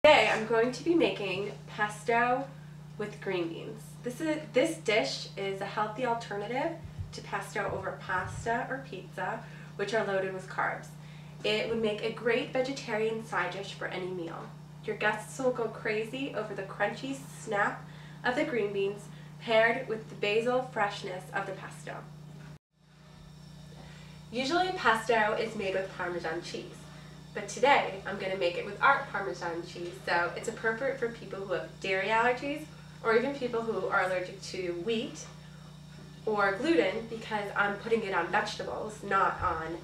Today I'm going to be making pesto with green beans. This dish is a healthy alternative to pesto over pasta or pizza, which are loaded with carbs. It would make a great vegetarian side dish for any meal. Your guests will go crazy over the crunchy snap of the green beans paired with the basil freshness of the pesto. Usually pesto is made with Parmesan cheese, but today I'm going to make it with art Parmesan cheese, so it's appropriate for people who have dairy allergies or even people who are allergic to wheat or gluten, because I'm putting it on vegetables, not on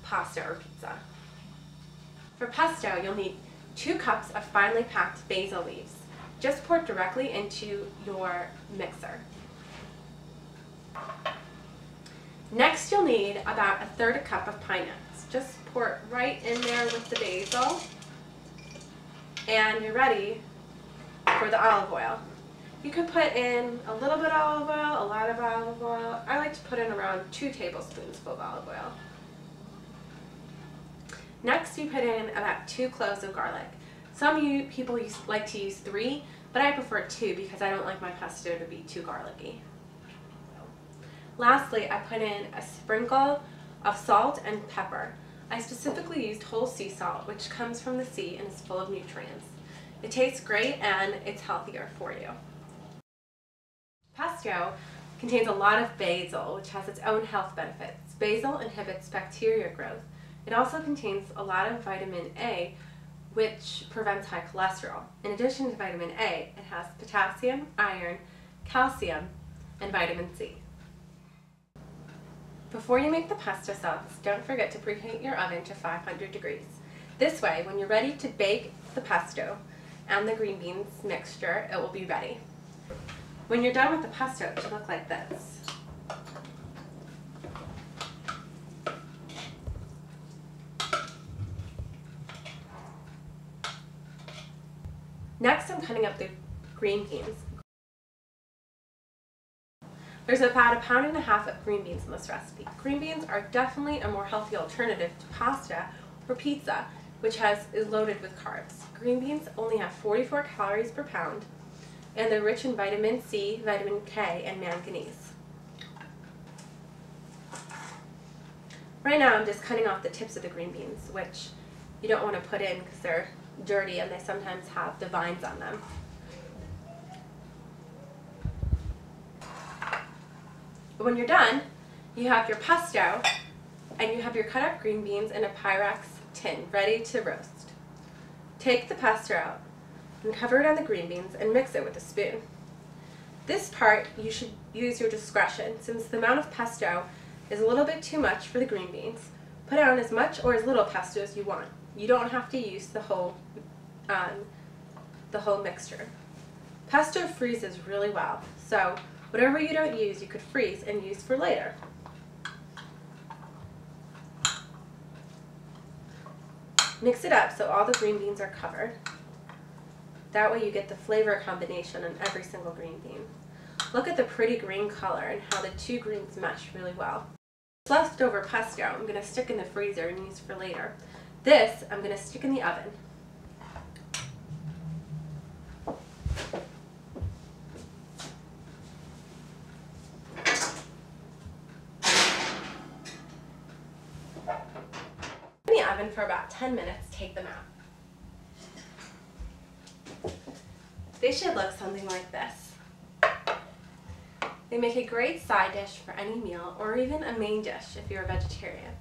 pasta or pizza. For pesto, you'll need 2 cups of finely packed basil leaves. Just pour it directly into your mixer. Next, you'll need about 1/3 cup of pine nuts. Just pour it right in there with the basil, and you're ready for the olive oil. You could put in a little bit of olive oil, a lot of olive oil. I like to put in around 2 tablespoons full of olive oil. Next, you put in about 2 cloves of garlic. Some people like to use 3, but I prefer 2 because I don't like my pesto to be too garlicky. Lastly, I put in a sprinkle of salt and pepper. I specifically used whole sea salt, which comes from the sea and is full of nutrients. It tastes great and it's healthier for you. Pesto contains a lot of basil, which has its own health benefits. Basil inhibits bacteria growth. It also contains a lot of vitamin A, which prevents high cholesterol. In addition to vitamin A, it has potassium, iron, calcium, and vitamin C. Before you make the pesto sauce, don't forget to preheat your oven to 500 degrees. This way, when you're ready to bake the pesto and the green beans mixture, it will be ready. When you're done with the pesto, it should look like this. Next, I'm cutting up the green beans. There's about 1.5 pounds of green beans in this recipe. Green beans are definitely a more healthy alternative to pasta or pizza, which is loaded with carbs. Green beans only have 44 calories per pound, and they're rich in vitamin C, vitamin K, and manganese. Right now I'm just cutting off the tips of the green beans, which you don't want to put in because they're dirty and they sometimes have the vines on them. But when you're done, you have your pesto and you have your cut up green beans in a Pyrex tin ready to roast. Take the pesto out and cover it on the green beans and mix it with a spoon. This part you should use your discretion, since the amount of pesto is a little bit too much for the green beans. Put on as much or as little pesto as you want. You don't have to use the whole mixture. Pesto freezes really well, so whatever you don't use, you could freeze and use for later. Mix it up so all the green beans are covered. That way you get the flavor combination on every single green bean. Look at the pretty green color and how the 2 greens mesh really well. This leftover pesto I'm going to stick in the freezer and use for later. This I'm going to stick in the oven. In the oven for about 10 minutes, take them out. They should look something like this. They make a great side dish for any meal or even a main dish if you're a vegetarian.